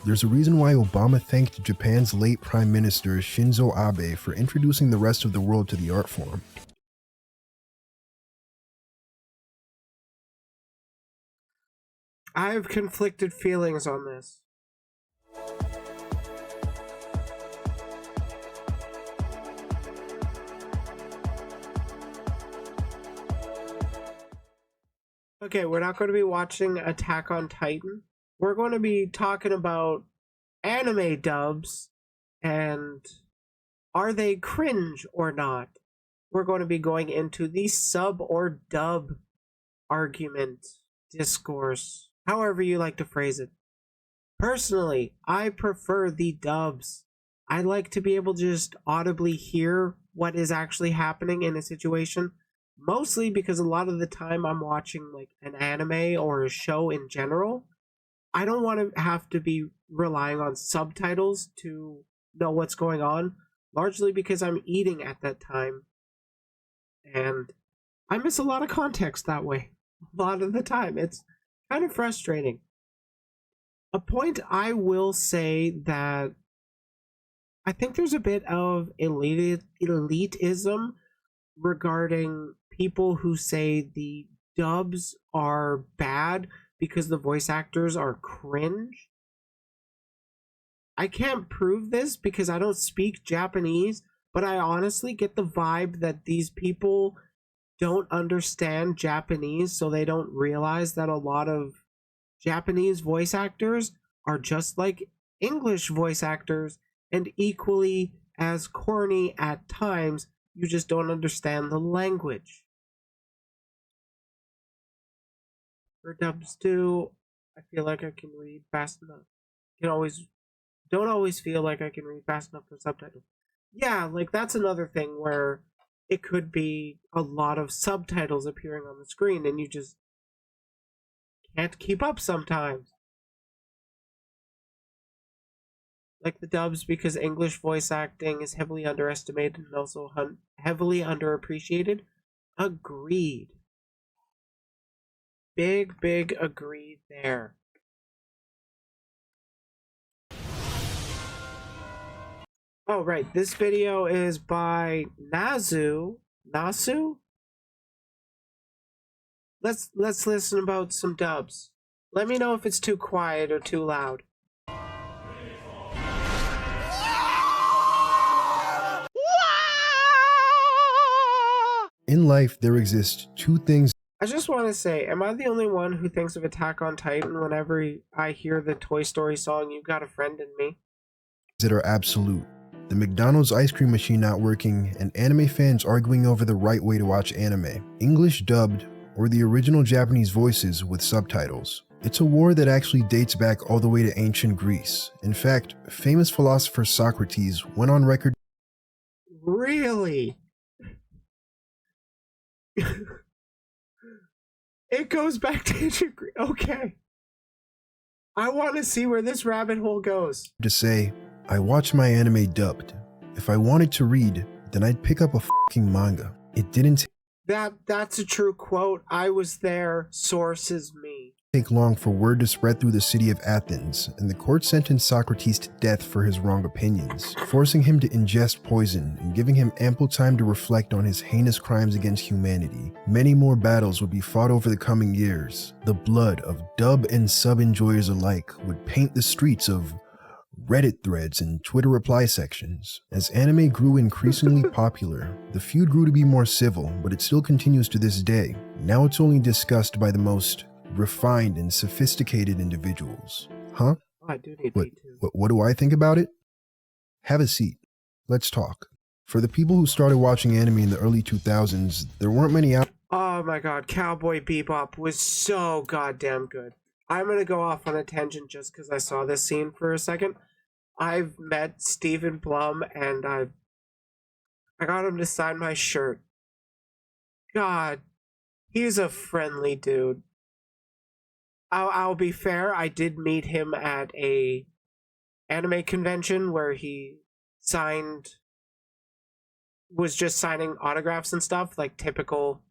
There's a reason why Obama thanked Japan's late Prime Minister Shinzo Abe for introducing the rest of the world to the art form. I have conflicted feelings on this. Okay, we're not going to be watching Attack on Titan. We're going to be talking about anime dubs and are they cringe or not? We're going to be going into the sub or dub argument, discourse, however you like to phrase it. Personally, I prefer the dubs. I like to be able to just audibly hear what is actually happening in a situation. Mostly because a lot of the time I'm watching like an anime or a show in general. I don't want to have to be relying on subtitles to know what's going on, largely because I'm eating at that time. And I miss a lot of context that way. A lot of the time. It's kind of frustrating. A point I will say that I think there's a bit of elitism regarding people who say the dubs are bad because the voice actors are cringe. I can't prove this because I don't speak Japanese, but I honestly get the vibe that these people don't understand Japanese, so they don't realize that a lot of Japanese voice actors are just like English voice actors and equally as corny at times. You just don't understand the language. For dubs too, I feel like I can read fast enough. Don't always feel like I can read fast enough for subtitles. Yeah, like that's another thing where it could be a lot of subtitles appearing on the screen and you just can't keep up sometimes. Like the dubs, because English voice acting is heavily underestimated and also heavily underappreciated. Agreed. Big agreed there. Oh, right. This video is by Nasu. Let's listen about some dubs. Let me know if it's too quiet or too loud. In life, there exist two things I just want to say, am I the only one who thinks of Attack on Titan whenever I hear the Toy Story song, "You Got a Friend in Me"? that are absolute. The McDonald's ice cream machine not working, and anime fans arguing over the right way to watch anime. English dubbed, or the original Japanese voices with subtitles. It's a war that actually dates back all the way to ancient Greece. In fact, famous philosopher Socrates went on record. Really? It goes back to ancient Greece. Okay. I want to see where this rabbit hole goes. To say, I watch my anime dubbed. If I wanted to read, then I'd pick up a fucking manga. It didn't That's a true quote. I was there. Source is me. take long for word to spread through the city of Athens, and the court sentenced Socrates to death for his wrong opinions, forcing him to ingest poison and giving him ample time to reflect on his heinous crimes against humanity. Many more battles would be fought over the coming years. The blood of dub and sub enjoyers alike would paint the streets of Reddit threads and Twitter reply sections. As anime grew increasingly popular, the feud grew to be more civil, but it still continues to this day. Now it's only discussed by the most refined and sophisticated individuals. Huh? Oh, I do need What do I think about it? Have a seat. Let's talk. For the people who started watching anime in the early 2000s, there weren't many out. Oh my god, Cowboy Bebop was so goddamn good. I'm gonna go off on a tangent just because I saw this scene for a second. I've met Stephen Blum and I got him to sign my shirt. God, he's a friendly dude. I'll be fair, I did meet him at a anime convention where he was just signing autographs and stuff, like typical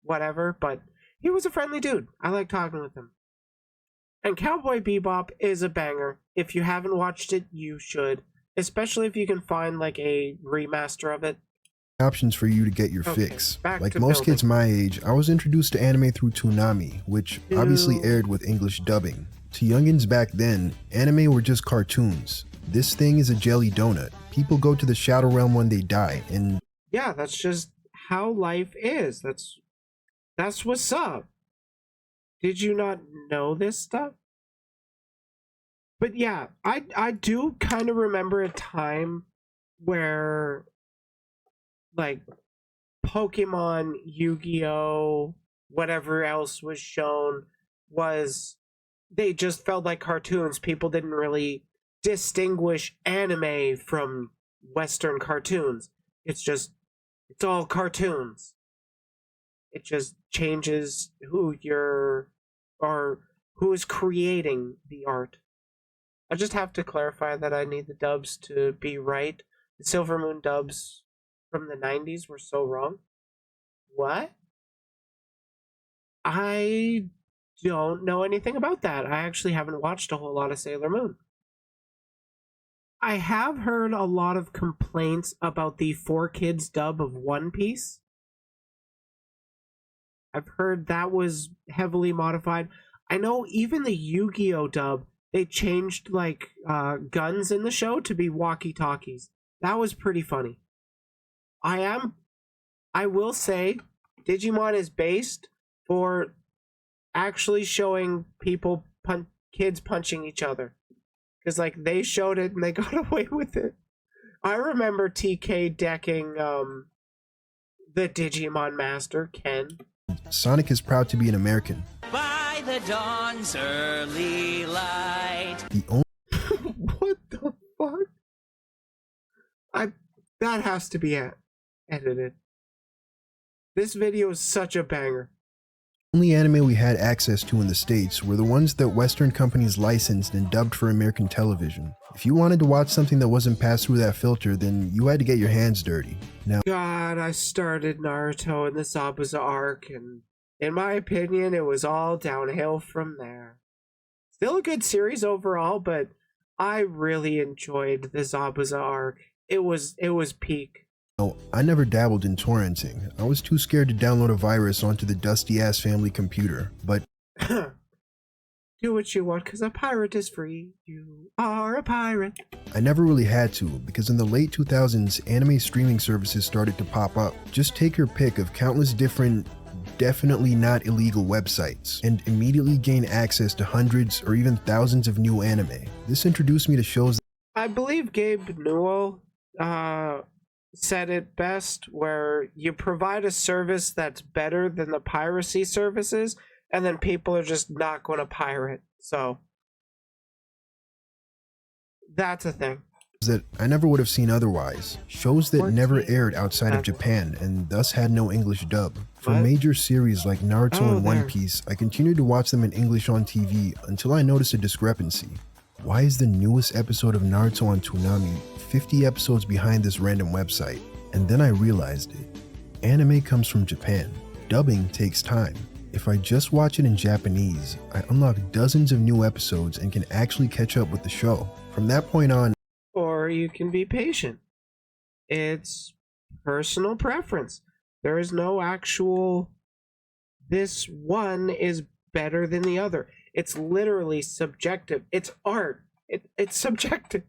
whatever, but he was a friendly dude. I like talking with him. And Cowboy Bebop is a banger. If you haven't watched it, you should. Especially if you can find like a remaster of it. Options for you to get your Okay, fix. back Like to most building. kids my age, I was introduced to anime through Toonami, which obviously aired with English dubbing. To youngins back then, anime were just cartoons. This thing is a jelly donut. People go to the Shadow Realm when they die, and Yeah, that's just how life is. That's what's up. Did you not know this stuff? But yeah, I do kind of remember a time where like Pokemon, Yu-Gi-Oh, whatever else was shown was they just felt like cartoons. People didn't really distinguish anime from Western cartoons. It's all cartoons. It just changes who you're or who is creating the art. I just have to clarify that I need the dubs to be right. The Silver Moon dubs from the 90s were so wrong. What? I don't know anything about that. I actually haven't watched a whole lot of Sailor Moon. I have heard a lot of complaints about the 4Kids dub of One Piece. I've heard that was heavily modified. I know even the Yu-Gi-Oh dub, they changed like guns in the show to be walkie-talkies. That was pretty funny. I will say Digimon is based for actually showing people kids punching each other. Because like they showed it and they got away with it. I remember TK decking the Digimon master, Ken. Sonic is proud to be an American. By the dawn's early light. The only What the fuck? That has to be edited. This video is such a banger. anime we had access to in the States were the ones that Western companies licensed and dubbed for American television. If you wanted to watch something that wasn't passed through that filter, then you had to get your hands dirty. Now, God, I started Naruto in the Zabuza arc, and in my opinion, it was all downhill from there. Still a good series overall, but I really enjoyed the Zabuza arc. It was peak. I never dabbled in torrenting. I was too scared to download a virus onto the dusty-ass family computer, but Do what you want, because a pirate is free. You are a pirate. I never really had to, because in the late 2000s, anime streaming services started to pop up. Just take your pick of countless different, definitely not illegal websites, and immediately gain access to hundreds or even thousands of new anime. This introduced me to shows I believe Gabe Newell said it best, where you provide a service that's better than the piracy services, and then people are just not going to pirate. So that's a thing. that I never would have seen otherwise. Shows that never aired outside of Japan and thus had no English dub. For major series like Naruto and One Piece, I continued to watch them in English on TV until I noticed a discrepancy. Why is the newest episode of Naruto on Toonami 50 episodes behind this random website? And then I realized it. Anime comes from Japan. Dubbing takes time. If I just watch it in Japanese, I unlock dozens of new episodes and can actually catch up with the show. From that point on, or you can be patient. It's personal preference. There is no actual, this one is better than the other. It's literally subjective. It's art. It's subjective.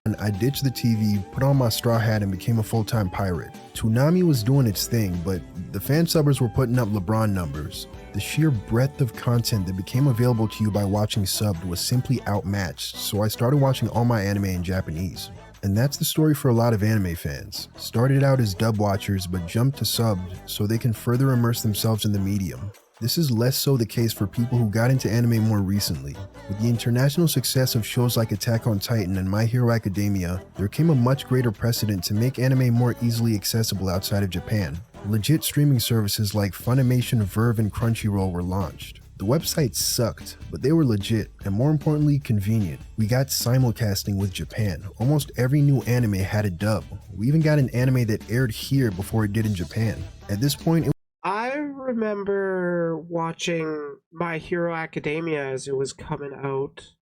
and I ditched the TV, put on my straw hat, and became a full-time pirate. Toonami was doing its thing, but the fan subbers were putting up LeBron numbers. The sheer breadth of content that became available to you by watching subbed was simply outmatched, so I started watching all my anime in Japanese. And that's the story for a lot of anime fans. Started out as dub watchers, but jumped to subbed so they can further immerse themselves in the medium. This is less so the case for people who got into anime more recently. With the international success of shows like Attack on Titan and My Hero Academia, there came a much greater precedent to make anime more easily accessible outside of Japan. Legit streaming services like Funimation, Verve, and Crunchyroll were launched. The websites sucked, but they were legit, and more importantly, convenient. We got simulcasting with Japan. Almost every new anime had a dub. We even got an anime that aired here before it did in Japan. At this point, I remember watching My Hero Academia as it was coming out,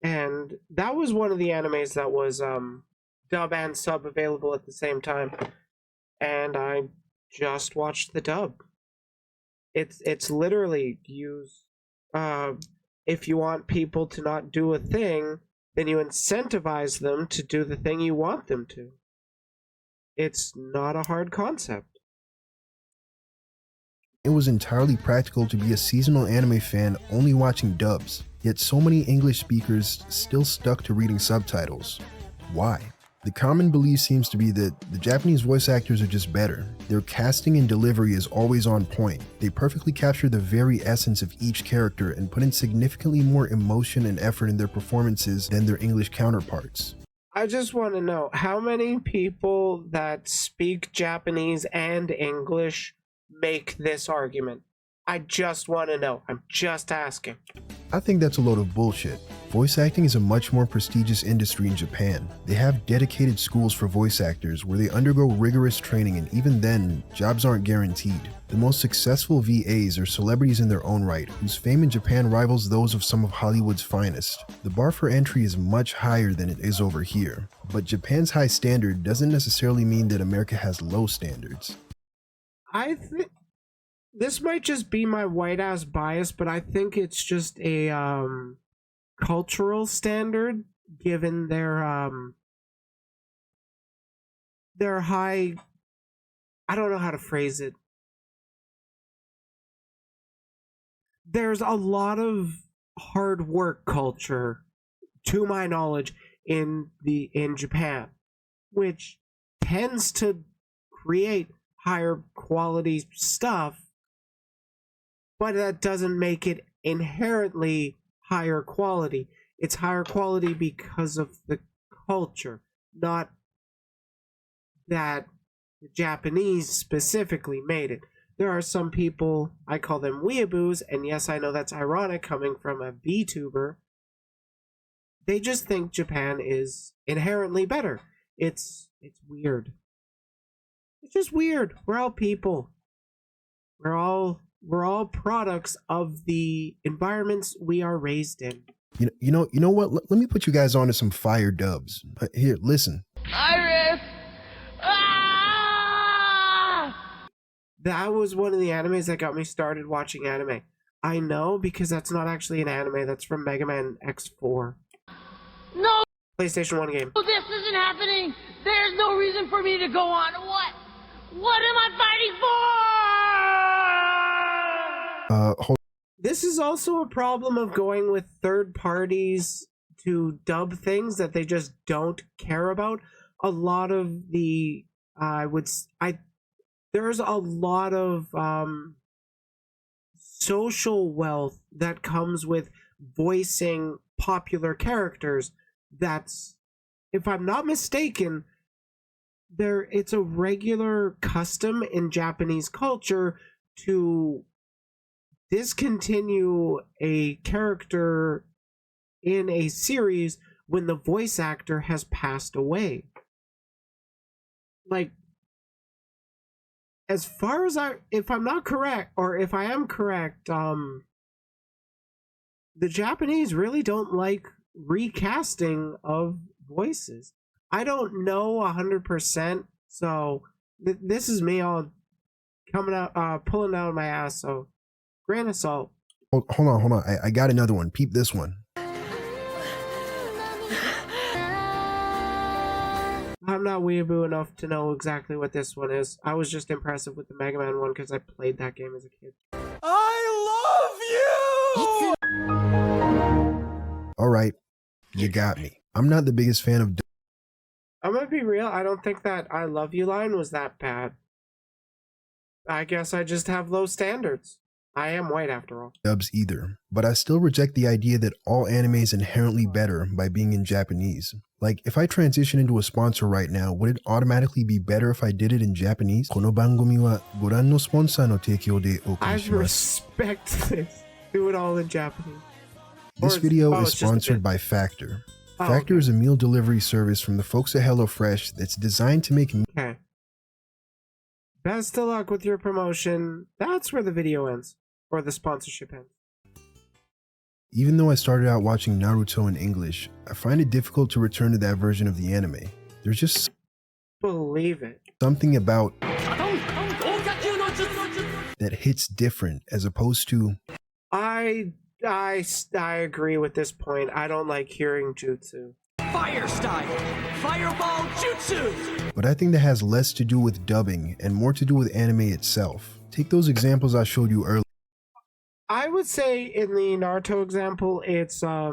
and that was one of the animes that was dub and sub available at the same time, and I just watched the dub. It's literally if you want people to not do a thing, then you incentivize them to do the thing you want them to. It's not a hard concept. It was entirely practical to be a seasonal anime fan only watching dubs, yet so many English speakers still stuck to reading subtitles. Why? The common belief seems to be that the Japanese voice actors are just better. Their casting and delivery is always on point. They perfectly capture the very essence of each character and put in significantly more emotion and effort in their performances than their English counterparts. I just want to know, how many people that speak Japanese and English make this argument? I just want to know. I'm just asking. I think that's a load of bullshit. Voice acting is a much more prestigious industry in Japan. They have dedicated schools for voice actors where they undergo rigorous training, and even then, jobs aren't guaranteed. The most successful VAs are celebrities in their own right, whose fame in Japan rivals those of some of Hollywood's finest. The bar for entry is much higher than it is over here, but Japan's high standard doesn't necessarily mean that America has low standards. I think this might just be my white ass bias, but I think it's just a cultural standard given their high, I don't know how to phrase it. There's a lot of hard work culture, to my knowledge, in Japan, which tends to create higher quality stuff, but that doesn't make it inherently higher quality. It's higher quality because of the culture, not that the Japanese specifically made it. There are some people, I call them weeaboos, and yes, I know that's ironic coming from a VTuber. They just think Japan is inherently better. It's weird. It's just weird. We're all people. We're all products of the environments we are raised in. You know what? Let me put you guys on to some fire dubs. Here, listen. Iris! Ah! That was one of the animes that got me started watching anime. I know, because that's not actually an anime. That's from Mega Man X4. No! PlayStation 1 game. This isn't happening! There's no reason for me to go on. What? What am I fighting for? This is also a problem of going with third parties to dub things that they just don't care about. A lot of the there's a lot of social wealth that comes with voicing popular characters. That's, if I'm not mistaken, it's a regular custom in Japanese culture to discontinue a character in a series when the voice actor has passed away. Like, as far as if I'm not correct, or if I am correct, the Japanese really don't like recasting of voices. I don't know 100%, so this is me all coming out, pulling out of my ass, so grain of salt. Hold on. I got another one. Peep this one. I'm not weeaboo enough to know exactly what this one is. I was just impressive with the Mega Man one because I played that game as a kid. I love you! All right, you got me. I'm not the biggest fan of I'm gonna be real, I don't think that I love you line was that bad. I guess I just have low standards. I am white after all. dubs either, but I still reject the idea that all anime is inherently better by being in Japanese. Like, if I transition into a sponsor right now, would it automatically be better if I did it in Japanese? この番組はご覧のスポンサーの提供でお送 I りします。 respect this. Do it all in Japanese. This video is sponsored by Factor. Factor is a meal delivery service from the folks at HelloFresh that's designed to make Okay. Best of luck with your promotion. That's where the video ends, or the sponsorship ends. Even though I started out watching Naruto in English, I find it difficult to return to that version of the anime. There's just Believe it. something about that hits different as opposed to I agree with this point. I don't like hearing jutsu. Fire style! Fireball jutsu! but I think that has less to do with dubbing and more to do with anime itself. Take those examples I showed you earlier. I would say in the Naruto example, it's a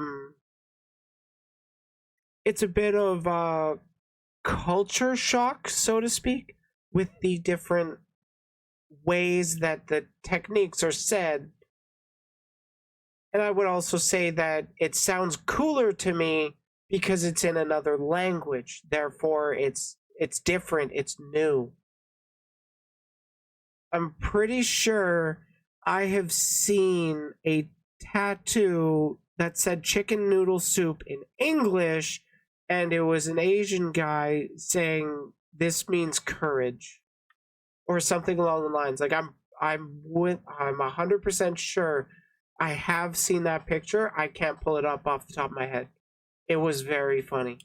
bit of culture shock, so to speak, with the different ways that the techniques are said. And I would also say that it sounds cooler to me because it's in another language. Therefore, it's different, it's new. I'm pretty sure I have seen a tattoo that said chicken noodle soup in English, and it was an Asian guy saying this means courage or something along the lines. Like I'm 100% sure I have seen that picture. I can't pull it up off the top of my head. It was very funny.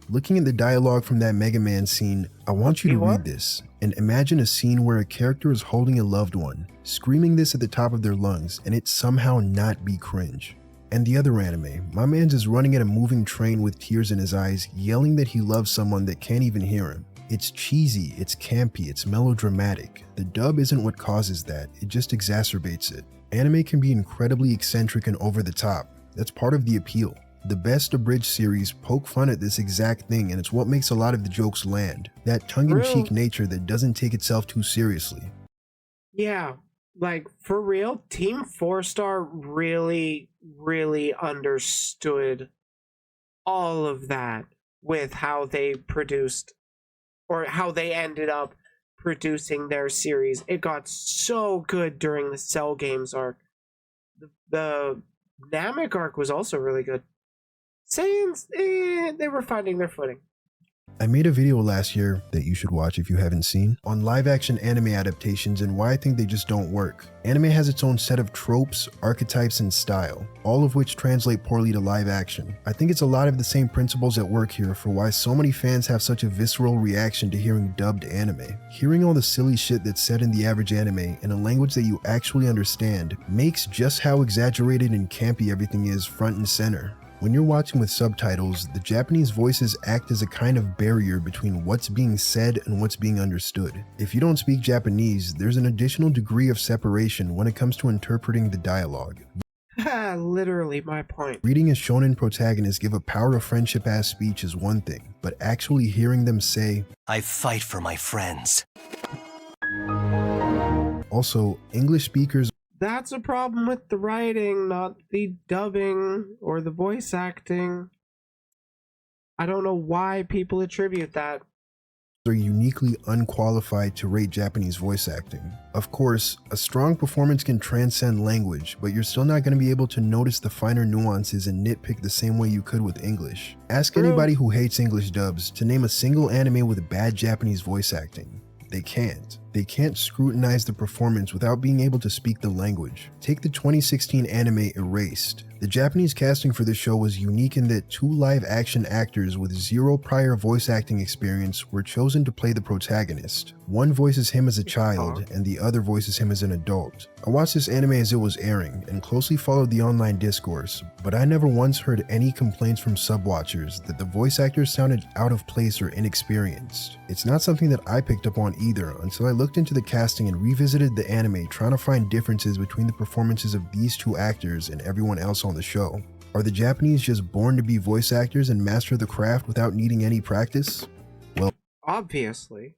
Looking at the dialogue from that Mega Man scene, I want you to read this and imagine a scene where a character is holding a loved one, screaming this at the top of their lungs, and it somehow not be cringe. And the other anime, my man's is running at a moving train with tears in his eyes, yelling that he loves someone that can't even hear him. It's cheesy, it's campy, it's melodramatic. The dub isn't what causes that, it just exacerbates it. Anime can be incredibly eccentric and over the top. That's part of the appeal. The best abridged series poke fun at this exact thing, and it's what makes a lot of the jokes land. That tongue-in-cheek nature that doesn't take itself too seriously. Yeah, like for real, Team 4-Star really, really understood all of that with how they produced, or how they ended up producing their series. It got so good during the Cell Games arc. The Namek arc was also really good. Saiyans, they were finding their footing. I made a video last year that you should watch if you haven't seen on live-action anime adaptations and why I think they just don't work. Anime has its own set of tropes, archetypes, and style, all of which translate poorly to live action. I think it's a lot of the same principles at work here for why so many fans have such a visceral reaction to hearing dubbed anime. Hearing all the silly shit that's said in the average anime in a language that you actually understand makes just how exaggerated and campy everything is front and center. When you're watching with subtitles, the Japanese voices act as a kind of barrier between what's being said and what's being understood. If you don't speak Japanese, there's an additional degree of separation when it comes to interpreting the dialogue. Literally my point. Reading a shonen protagonist give a power of friendship ass speech is one thing, but actually hearing them say, I fight for my friends. Also, English speakers That's a problem with the writing, not the dubbing or the voice acting. I don't know why people attribute that. are uniquely unqualified to rate Japanese voice acting. Of course, a strong performance can transcend language, but you're still not going to be able to notice the finer nuances and nitpick the same way you could with English. Ask anybody who hates English dubs to name a single anime with bad Japanese voice acting. They can't. They can't scrutinize the performance without being able to speak the language. Take the 2016 anime Erased. The Japanese casting for this show was unique in that 2 live-action actors with 0 prior voice acting experience were chosen to play the protagonist. One voices him as a child, and the other voices him as an adult. I watched this anime as it was airing, and closely followed the online discourse, but I never once heard any complaints from sub-watchers that the voice actors sounded out of place or inexperienced. It's not something that I picked up on either until I looked into the casting and revisited the anime trying to find differences between the performances of these 2 actors and everyone else on the show. Are the Japanese just born to be voice actors and master the craft without needing any practice? Well, obviously.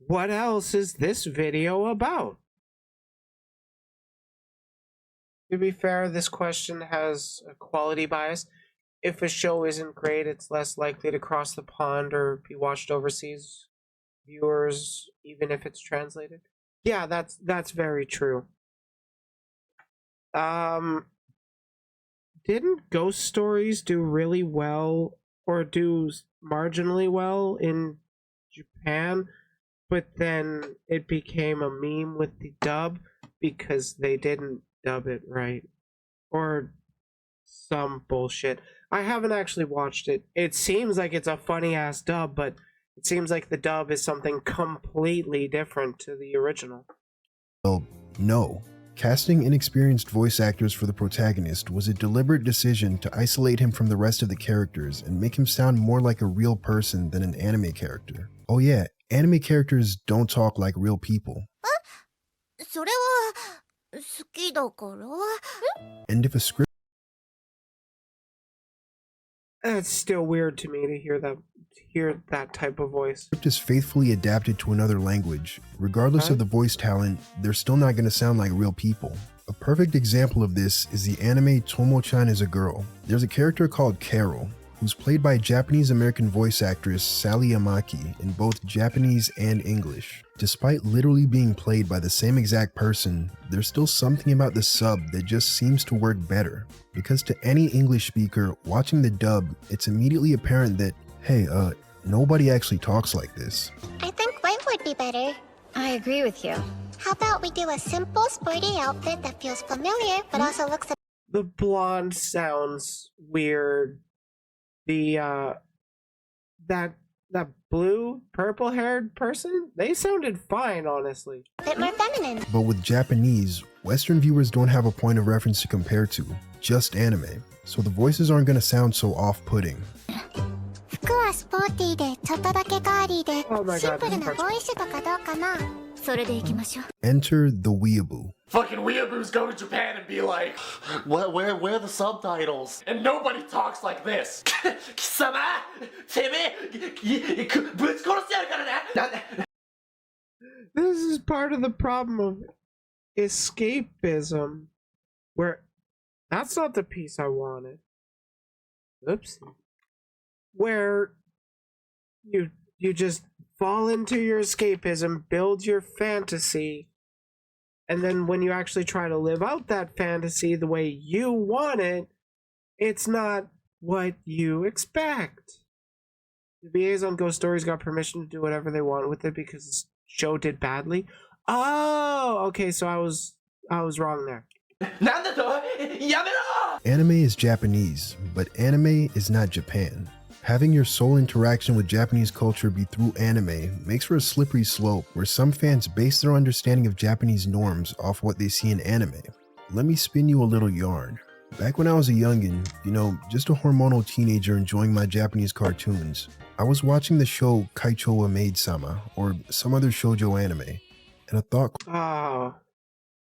What else is this video about? To be fair, this question has a quality bias. If a show isn't great, it's less likely to cross the pond or be watched overseas viewers, even if it's translated. Yeah, that's very true. Didn't Ghost Stories do really well, or do marginally well in Japan? but then it became a meme with the dub because they didn't dub it right. Or some bullshit. I haven't actually watched it. It seems like it's a funny ass dub, but it seems like the dub is something completely different to the original. Well, no. Casting inexperienced voice actors for the protagonist was a deliberate decision to isolate him from the rest of the characters and make him sound more like a real person than an anime character. Oh yeah, anime characters don't talk like real people. それは好きだから。 And if a script It's still weird to me to hear that type of voice. is faithfully adapted to another language, regardless of the voice talent, they're still not going to sound like real people. A perfect example of this is the anime Tomo-chan is a Girl. There's a character called Carol, who's played by Japanese-American voice actress Sally Amaki in both Japanese and English. Despite literally being played by the same exact person, there's still something about the sub that just seems to work better. Because to any English speaker watching the dub, it's immediately apparent that, hey, nobody actually talks like this. I think white would be better. I agree with you. How about we do a simple, sporty outfit that feels familiar but also looks The blonde sounds weird. The that blue, purple-haired person, they sounded fine, honestly. a bit more feminine. But with Japanese, Western viewers don't have a point of reference to compare to, just anime. So the voices aren't gonna sound so off-putting. 服はスポーティーでちょっとだけガーリーで Oh my シン god, プル this な part's ボーイッシュとかどうかな。それでいきましょう。 Enter the weeaboo. Fucking weeaboos go to Japan and be like, where are the subtitles? And nobody talks like this. 貴様てめえぶち殺してやるからな This is part of the problem of escapism, where that's not the piece I wanted. Oops. Where you just fall into your escapism, build your fantasy, and then when you actually try to live out that fantasy the way you want it, it's not what you expect. The VAs on Ghost Stories got permission to do whatever they want with it because the show did badly. Oh, okay, so I was wrong there. なんだとやめろ Anime is Japanese, but anime is not Japan. Having your sole interaction with Japanese culture be through anime makes for a slippery slope where some fans base their understanding of Japanese norms off what they see in anime. Let me spin you a little yarn. Back when I was a youngin', just a hormonal teenager enjoying my Japanese cartoons, I was watching the show Kaicho wa Maid-sama, or some other shoujo anime, and a thought Oh,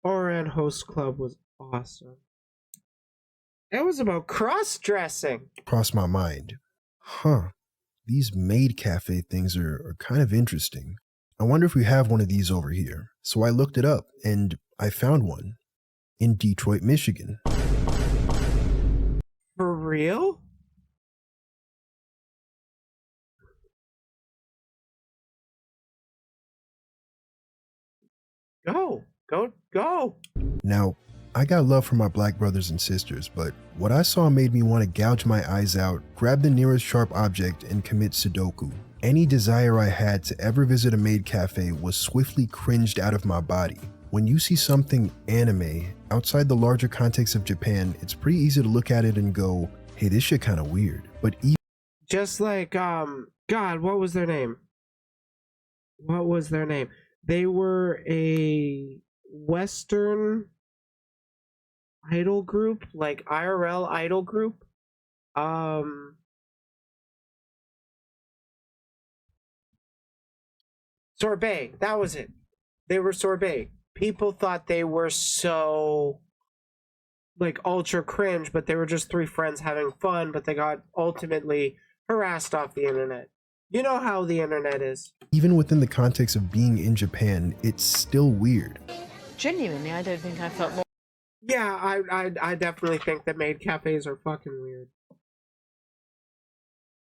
Oran Host Club was awesome. It was about cross-dressing. crossed my mind. Huh, these maid cafe things are kind of interesting. I wonder if we have one of these over here. So I looked it up, and I found one. In Detroit, Michigan. For real? Go! Now, I got love for my black brothers and sisters, but what I saw made me want to gouge my eyes out, grab the nearest sharp object, and commit Sudoku. Any desire I had to ever visit a maid cafe was swiftly cringed out of my body. When you see something anime outside the larger context of Japan, it's pretty easy to look at it and go, hey, this shit kinda weird. But Just like, God, what was their name? They were a Western idol group, like IRL idol group. Sorbet, that was it. They were Sorbet. People thought they were so like ultra cringe, but they were just three friends having fun, but they got ultimately harassed off the internet. You know how the internet is. even within the context of being in Japan, it's still weird. Genuinely, I don't think I felt more. Yeah, I definitely think that maid cafes are fucking weird.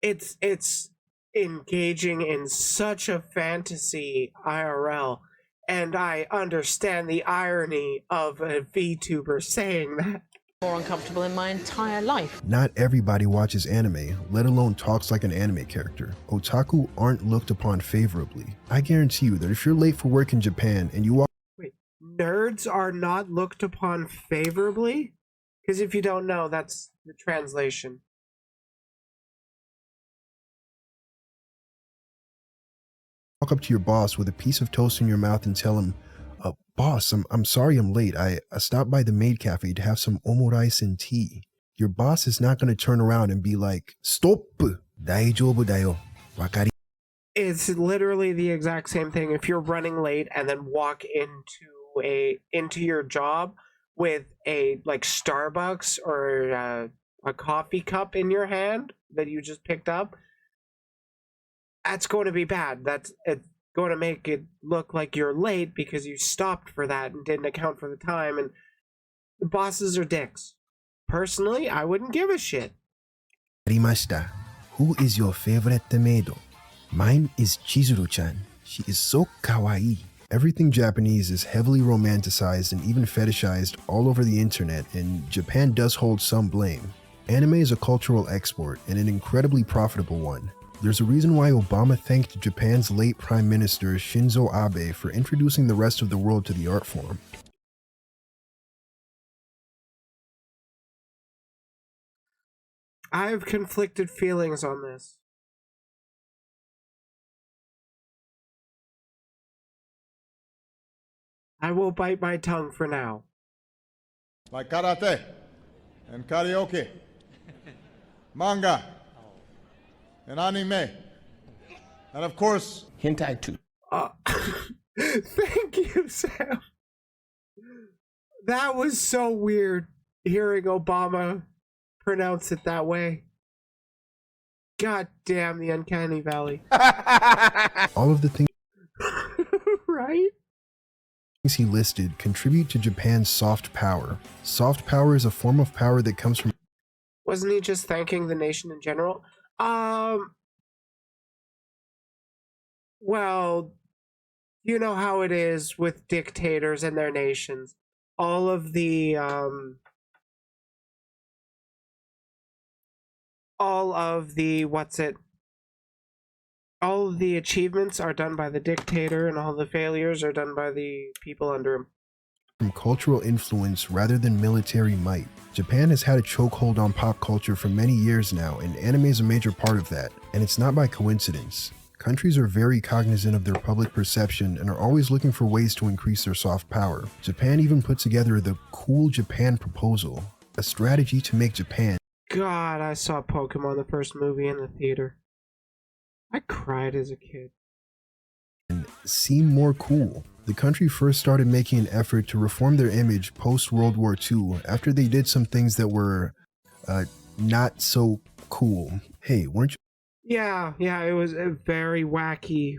It's engaging in such a fantasy IRL, and I understand the irony of a VTuber saying that. more uncomfortable in my entire life. Not everybody watches anime, let alone talks like an anime character. Otaku aren't looked upon favorably. I guarantee you that if you're late for work in Japan and you walk— Wait, nerds are not looked upon favorably? Because if you don't know, that's the translation. walk up to your boss with a piece of toast in your mouth and tell him, boss, I'm sorry I'm late. I stopped by the maid cafe to have some omurice and tea. Your boss is not going to turn around and be like, stop, daijoubu dayo, wakari. It's literally the exact same thing. If you're running late and then walk into your job with a like Starbucks or a coffee cup in your hand that you just picked up, that's going to be bad. It's going to make it look like you're late because you stopped for that and didn't account for the time. And the bosses are dicks. Personally, I wouldn't give a shit. Arimashita. Who is your favorite tomato? Mine is Chizuru-chan. She is so kawaii. Everything Japanese is heavily romanticized and even fetishized all over the internet, and Japan does hold some blame. Anime is a cultural export and an incredibly profitable one. There's a reason why Obama thanked Japan's late Prime Minister Shinzo Abe for introducing the rest of the world to the art form. I have conflicted feelings on this. I will bite my tongue for now. Like karate and karaoke, manga and anime, and of course, hentai too. Thank you, Sam. That was so weird hearing Obama pronounce it that way. God damn the uncanny valley. All of the things Right? he listed contribute to Japan's soft power. Soft power is a form of power that comes from— Wasn't he just thanking the nation in general? Well, you know how it is with dictators and their nations. All of the all of the achievements are done by the dictator and all the failures are done by the people under him. from cultural influence rather than military might. Japan has had a chokehold on pop culture for many years now, and anime is a major part of that, and it's not by coincidence. Countries are very cognizant of their public perception and are always looking for ways to increase their soft power. Japan even put together the Cool Japan Proposal, a strategy to make Japan— God, I saw Pokemon the first movie in the theater. I cried as a kid. seem more cool. The country first started making an effort to reform their image post-World War II after they did some things that were not so cool. Hey, weren't you— Yeah, it was a very wacky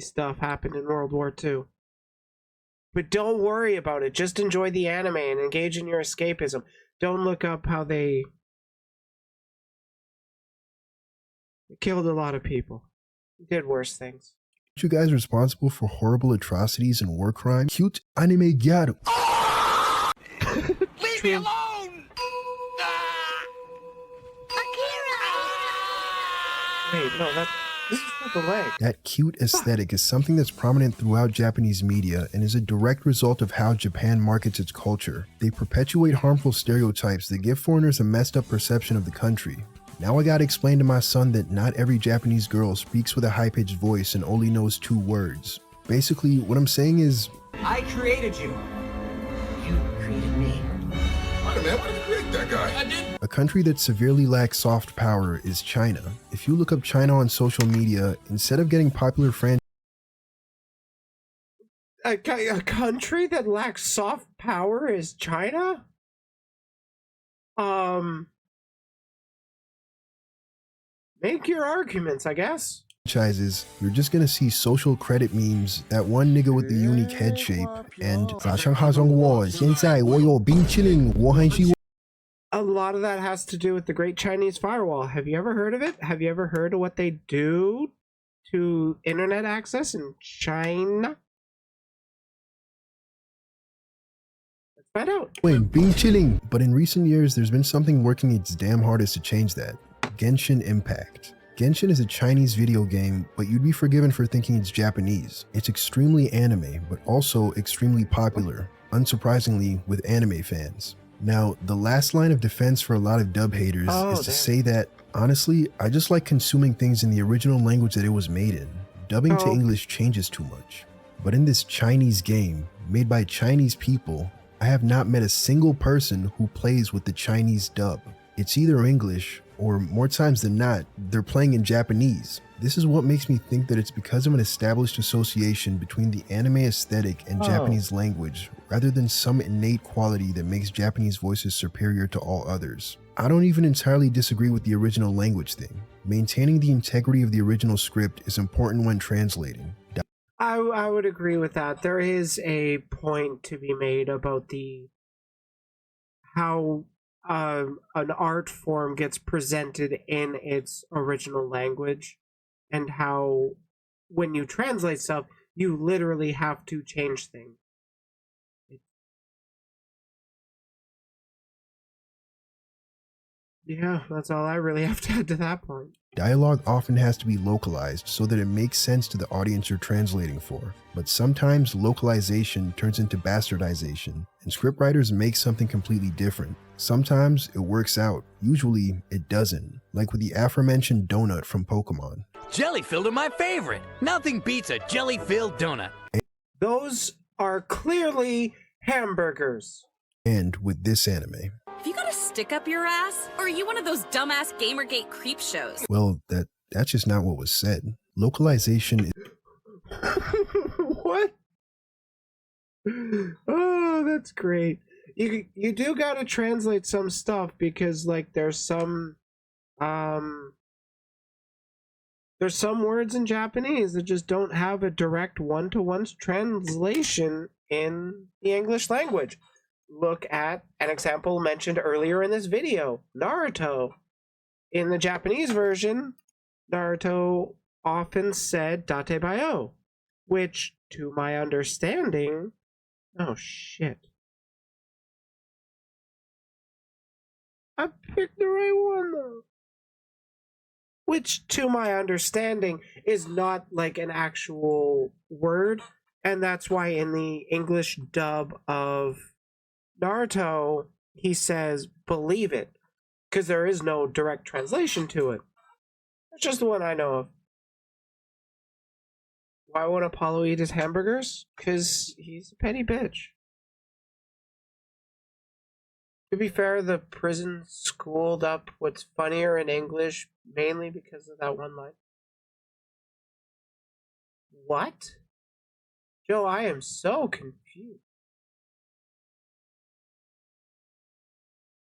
stuff happened in World War II. But don't worry about it. Just enjoy the anime and engage in your escapism. Don't look up how they killed a lot of people. Did worse things. you guys responsible for horrible atrocities and war crimes? Cute anime gyaru. Leave me alone! Wait, no, this is not the leg. That cute aesthetic is something that's prominent throughout Japanese media and is a direct result of how Japan markets its culture. They perpetuate harmful stereotypes that give foreigners a messed up perception of the country. Now I gotta explain to my son that not every Japanese girl speaks with a high-pitched voice and only knows 2 words. Basically, what I'm saying is— I created you. You created me. wait a minute, why did you create that guy? I did. a country that severely lacks soft power is China. If you look up China on social media, instead of getting popular franchises— A country that lacks soft power is China? Make your arguments, I guess. you're just gonna see social credit memes, that one nigga with the unique head shape, and A lot of that has to do with the Great Chinese Firewall. Have you ever heard of it? Have you ever heard of what they do to internet access in China? That's find out. Wait, being chilling. But in recent years, there's been something working its damn hardest to change that. Genshin Impact. Genshin is a Chinese video game, but you'd be forgiven for thinking it's Japanese. It's extremely anime, but also extremely popular, unsurprisingly with anime fans. Now, the last line of defense for a lot of dub haters is to say that, honestly, I just like consuming things in the original language that it was made in. Dubbing to English changes too much. But in this Chinese game, made by Chinese people, I have not met a single person who plays with the Chinese dub. It's either English, or more times than not, they're playing in Japanese. This is what makes me think that it's because of an established association between the anime aesthetic and Japanese language, rather than some innate quality that makes Japanese voices superior to all others. I don't even entirely disagree with the original language thing. Maintaining the integrity of the original script is important when translating. I would agree with that. There is a point to be made about how an art form gets presented in its original language, and how when you translate stuff, you literally have to change things. Yeah, that's all I really have to add to that point. Dialogue often has to be localized so that it makes sense to the audience you're translating for, but sometimes localization turns into bastardization, and scriptwriters make something completely different. Sometimes it works out, usually it doesn't, like with the aforementioned donut from Pokemon. Jelly-filled are my favorite. Nothing beats a jelly-filled donut. Those are clearly hamburgers. And with this anime. Have you got a stick up your ass? Or are you one of those dumbass Gamergate creep shows? Well, that's just not what was said. Localization is... What? Oh, that's great. You do gotta translate some stuff, because like there's some words in Japanese that just don't have a direct one-to-one translation in the English language. Look at an example mentioned earlier in this video, Naruto. In the Japanese version, Naruto often said Datebayo, which, to my understanding... Oh, shit. I picked the right one, though. Which, to my understanding, is not like an actual word, and that's why in the English dub of Naruto, he says, believe it, because there is no direct translation to it. That's just the one I know of. Why won't Apollo eat his hamburgers? Because he's a petty bitch. To be fair, the prison schooled up what's funnier in English, mainly because of that one line. What? Joe, I am so confused.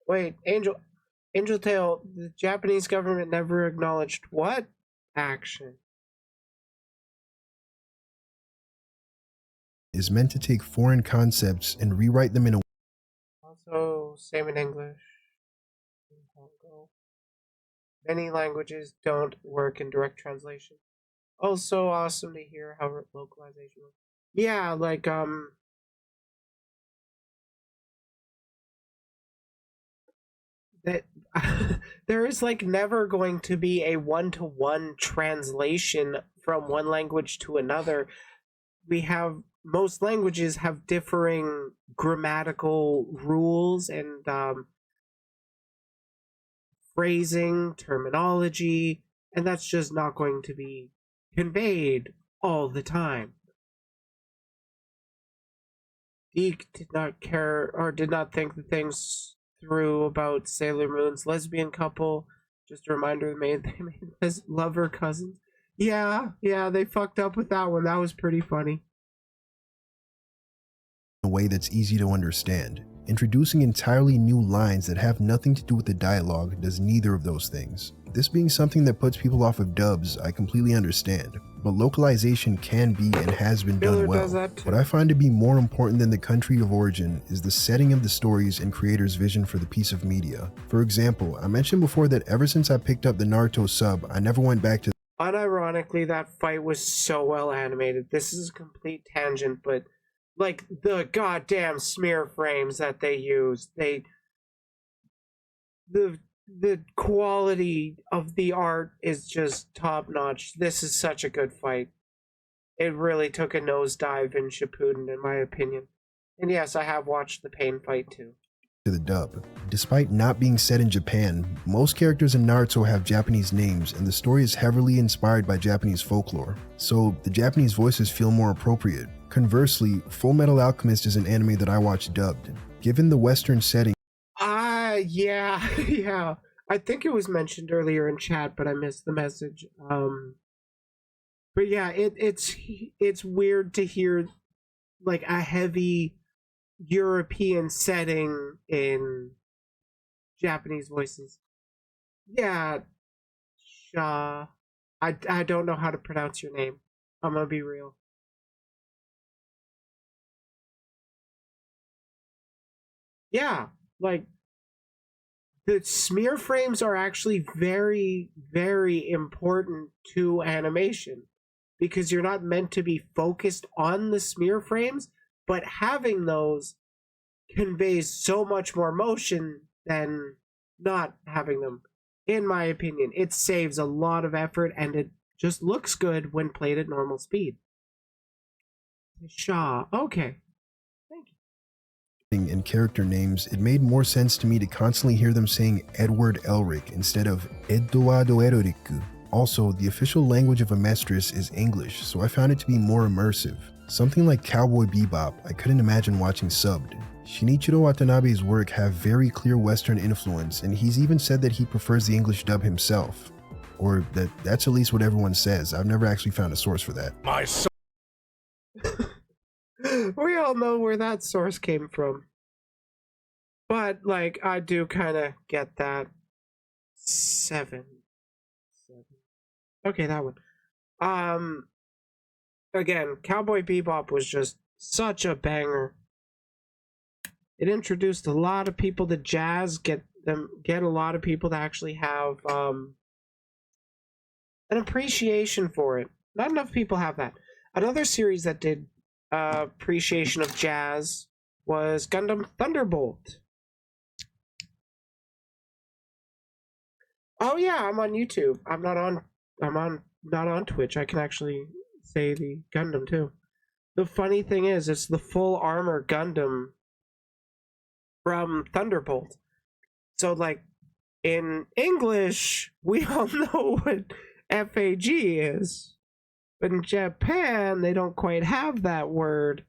Wait, Angel Tail, the Japanese government never acknowledged what action? Is meant to take foreign concepts and rewrite them in a... Also, same in English. Many languages don't work in direct translation. Also awesome to hear how localization works. Yeah, like, that there is like never going to be a one-to-one translation from one language to another. Most languages have differing grammatical rules and phrasing, terminology, and that's just not going to be conveyed all the time. Deke did not care or did not think the things through about Sailor Moon's lesbian couple. Just a reminder, they made as lover cousins. Yeah, they fucked up with that one. That was pretty funny. A way that's easy to understand. Introducing entirely new lines that have nothing to do with the dialogue does neither of those things. This being something that puts people off of dubs, I completely understand, but localization can be and has been done well. What I find to be more important than the country of origin is the setting of the stories and creator's vision for the piece of media. For example, I mentioned before that ever since I picked up the Naruto sub, I never went back to... Unironically, that fight was so well animated. This is a complete tangent, but Like, the goddamn smear frames that they use. The quality of the art is just top notch. This is such a good fight. It really took a nosedive in Shippuden, in my opinion. And yes, I have watched the Pain fight too. To the dub. Despite not being set in Japan, most characters in Naruto have Japanese names, and the story is heavily inspired by Japanese folklore, so the Japanese voices feel more appropriate. Conversely, Full Metal Alchemist is an anime that I watch dubbed. Given the Western setting, Yeah, yeah. I think it was mentioned earlier in chat, but I missed the message. But yeah, it's weird to hear like a heavy European setting in Japanese voices. Yeah, Shaw. I don't know how to pronounce your name. I'm gonna be real. Yeah, like the smear frames are actually very, very important to animation because you're not meant to be focused on the smear frames, but having those conveys so much more motion than not having them. In my opinion, it saves a lot of effort and it just looks good when played at normal speed. Shaw, okay. and character names, it made more sense to me to constantly hear them saying Edward Elric instead of Eduardo Elric. Also, the official language of Amestris is English, so I found it to be more immersive. Something like Cowboy Bebop, I couldn't imagine watching subbed. Shinichiro Watanabe's work have very clear Western influence, and he's even said that he prefers the English dub himself. Or that's at least what everyone says. I've never actually found a source for that. We all know where that source came from. But, like, I do kind of get that. 7. Okay, that one. Again, Cowboy Bebop was just such a banger. It introduced a lot of people to jazz, get a lot of people to actually have an appreciation for it. Not enough people have that. Another series that did appreciation of jazz was Gundam Thunderbolt. Oh yeah, I'm on YouTube. I'm not on Twitch. I can actually say the Gundam too. The funny thing is, it's the full armor Gundam from Thunderbolt. So like in English, we all know what FAG is. But in Japan, they don't quite have that word.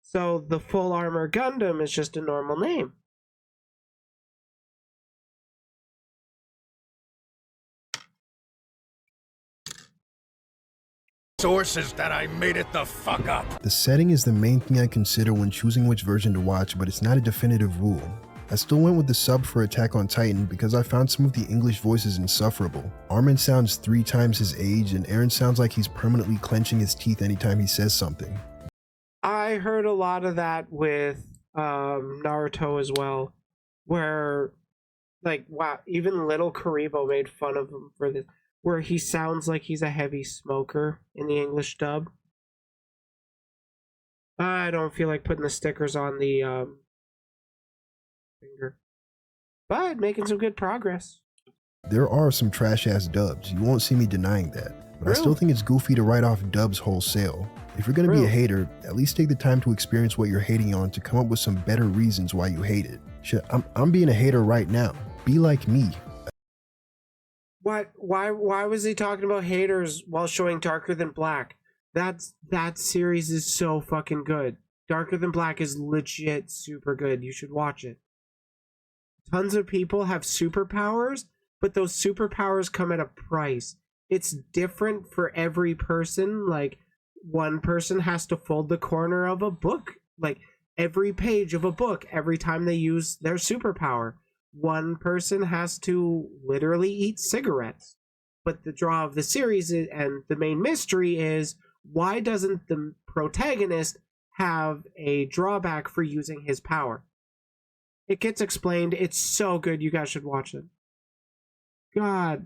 So the full armor Gundam is just a normal name. Sources that I made it the fuck up. The setting is the main thing I consider when choosing which version to watch, but it's not a definitive rule. I still went with the sub for Attack on Titan because I found some of the English voices insufferable. Armin sounds 3 times his age, and Eren sounds like he's permanently clenching his teeth anytime he says something. I heard a lot of that with Naruto as well, where, like, wow, even Little Karibo made fun of him for this, where he sounds like he's a heavy smoker in the English dub. I don't feel like putting the stickers on the finger, but making some good progress. There are some trash-ass dubs, you won't see me denying that, but I still think it's goofy to write off dubs wholesale. If you're gonna be a hater, at least take the time to experience what you're hating on to come up with some better reasons why you hate it. Shit, I'm being a hater right now. Be like me. What? Why was he talking about haters while showing Darker Than Black? That series is so fucking good. Darker Than Black is legit super good. You should watch it. Tons of people have superpowers, but those superpowers come at a price. It's different for every person. Like, one person has to fold the corner of a book, like every page of a book, every time they use their superpower. One person has to literally eat cigarettes. But the draw of the series and the main mystery is, why doesn't the protagonist have a drawback for using his power? It gets explained. It's so good. You guys should watch it. God.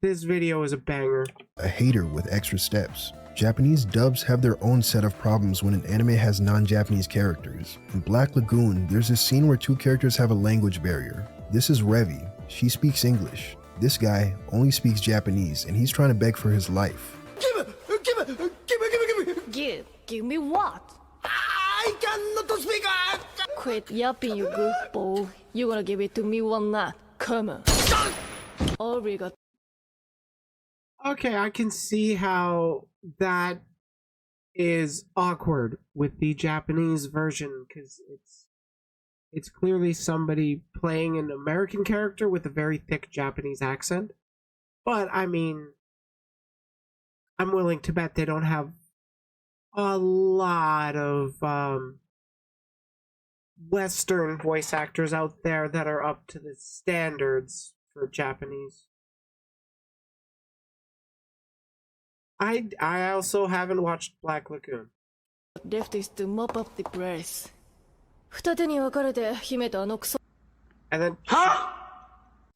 This video is a banger. A hater with extra steps. Japanese dubs have their own set of problems when an anime has non-Japanese characters. In Black Lagoon, there's a scene where two characters have a language barrier. This is Revi. She speaks English. This guy only speaks Japanese, and he's trying to beg for his life. Give me what? I cannot speak. Quit yapping, you goofball. You gonna give it to me one night? Come on. Arigato. Okay, I can see how that is awkward with the Japanese version, because it's clearly somebody playing an American character with a very thick Japanese accent. But I mean, I'm willing to bet they don't have a lot of Western voice actors out there that are up to the standards for Japanese. I also haven't watched Black Lagoon. Left is to mop up the place. 二手に分かれて姫とあのクソ And then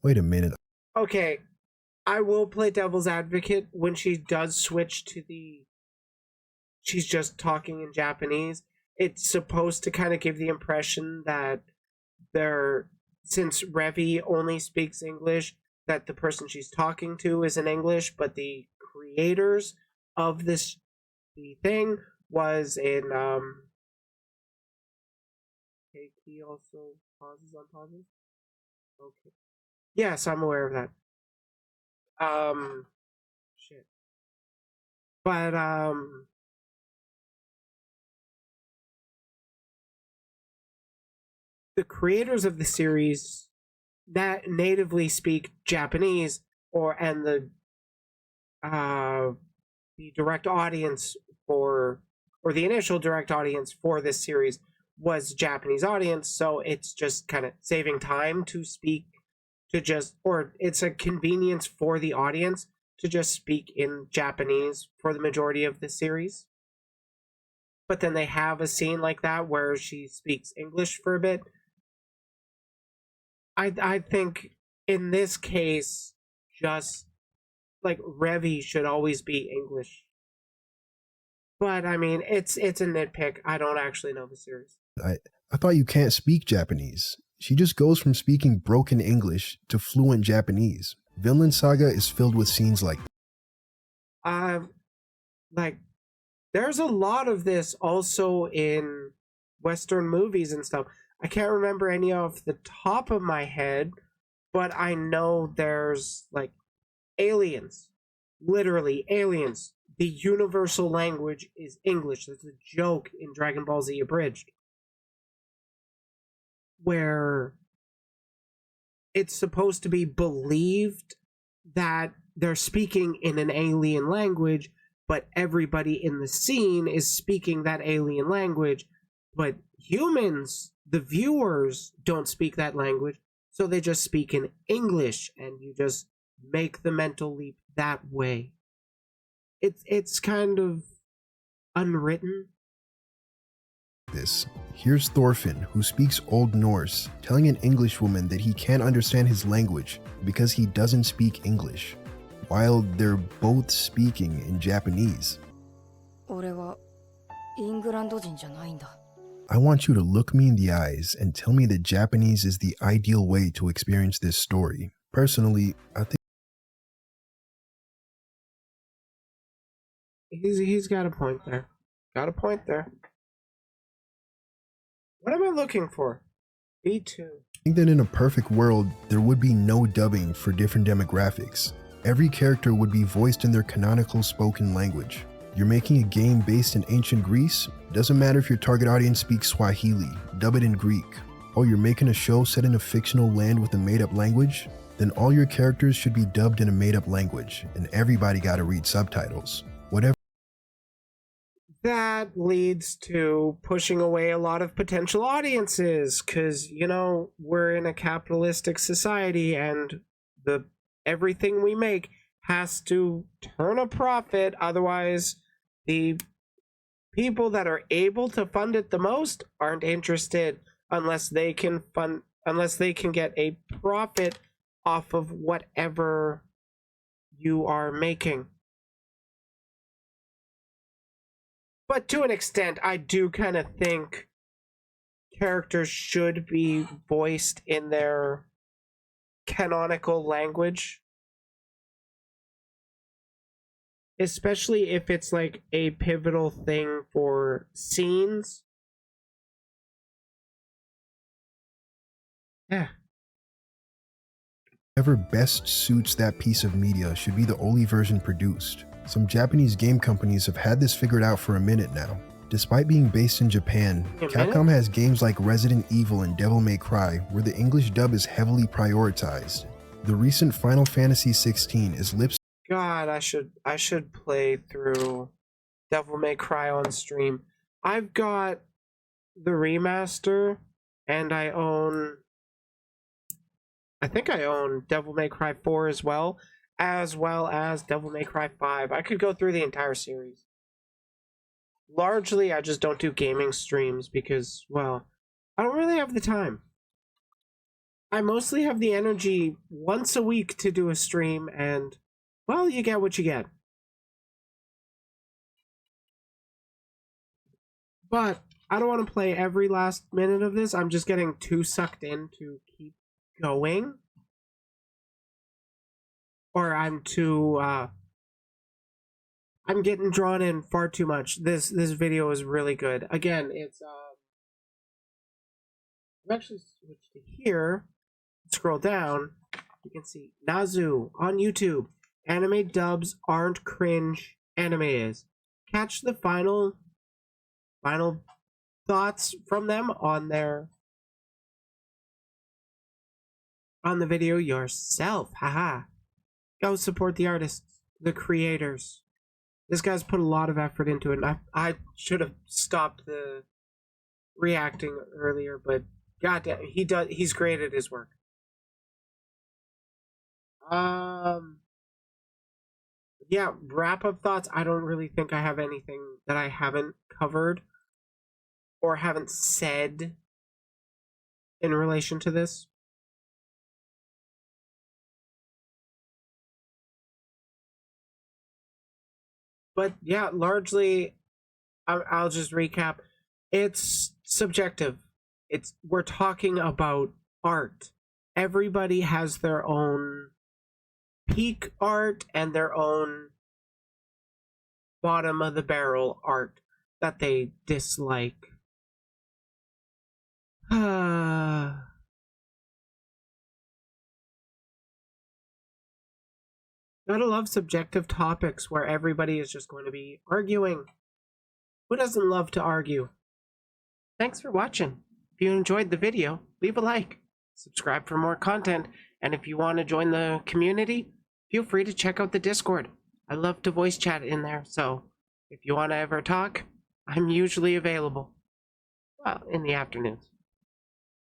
Wait a minute. okay, I will play devil's advocate when she does switch to she's just talking in Japanese. It's supposed to kind of give the impression that since Revi only speaks English, that the person she's talking to is in English, but the creators of the thing was in okay, he also pauses on pauses. Okay. Yes, I'm aware of that. Shit. But the creators of the series that natively speak Japanese, and the direct audience or the initial direct audience for this series was Japanese audience, so it's just kind of saving time to speak or it's a convenience for the audience to just speak in Japanese for the majority of the series. But then they have a scene like that where she speaks English for a bit. I think in this case, just like Revi should always be English. But I mean, it's a nitpick. I don't actually know the series. I thought you can't speak Japanese. She just goes from speaking broken English to fluent Japanese. Vinland Saga is filled with scenes like like there's a lot of this also in Western movies and stuff. I can't remember any off the top of my head, but I know there's like aliens. Literally aliens. The universal language is English. There's a joke in Dragon Ball Z Abridged where it's supposed to be believed that they're speaking in an alien language, but everybody in the scene is speaking that alien language, but humans, the viewers, don't speak that language, so they just speak in English, and you just make the mental leap that way. It's kind of unwritten. this. Here's Thorfinn, who speaks Old Norse, telling an Englishwoman that he can't understand his language because he doesn't speak English, while they're both speaking in Japanese. I want you to look me in the eyes and tell me that Japanese is the ideal way to experience this story. Personally, I think he's got a point there. Got a point there. What am I looking for? B2. I think that in a perfect world, there would be no dubbing for different demographics. Every character would be voiced in their canonical spoken language. You're making a game based in ancient Greece? Doesn't matter if your target audience speaks Swahili, dub it in Greek. Oh, you're making a show set in a fictional land with a made-up language? Then all your characters should be dubbed in a made-up language, and everybody gotta read subtitles. Whatever. That leads to pushing away a lot of potential audiences, because, you know, we're in a capitalistic society, and everything we make has to turn a profit. Otherwise, the people that are able to fund it the most aren't interested unless they can get a profit off of whatever you are making. But to an extent, I do kind of think characters should be voiced in their canonical language. Especially if it's like a pivotal thing for scenes. Yeah. Whatever best suits that piece of media should be the only version produced. Some Japanese game companies have had this figured out for a minute now. Despite being based in Japan, Capcom has games like Resident Evil and Devil May Cry where the English dub is heavily prioritized. The recent Final Fantasy XVI is lip. God, I should play through Devil May Cry on stream. I've got the remaster, and I think I own Devil May Cry 4 as well as Devil May Cry 5. I could go through the entire series. Largely, I just don't do gaming streams because, well, I don't really have the time. I mostly have the energy once a week to do a stream, and, well, you get what you get. But I don't want to play every last minute of this. I'm just getting too sucked in to keep going. Or I'm too, I'm getting drawn in far too much. This video is really good. Again, it's, I've actually switched to here. Scroll down. You can see Nazu on YouTube. Anime dubs aren't cringe. Anime is. Catch the final thoughts from them on the video yourself. Haha. Go support the artists, the creators. This guy's put a lot of effort into it, and I should have stopped the reacting earlier, but goddamn, he's great at his work. Yeah, wrap-up thoughts. I don't really think I have anything that I haven't covered or haven't said in relation to this. But yeah, largely, I'll just recap. It's subjective. We're talking about art. Everybody has their own peak art and their own bottom of the barrel art that they dislike. Gotta love subjective topics where everybody is just going to be arguing. Who doesn't love to argue? Thanks for watching. If you enjoyed the video, leave a like, subscribe for more content, and if you want to join the community, feel free to check out the Discord. I love to voice chat in there, so if you want to ever talk, I'm usually available. Well, in the afternoons.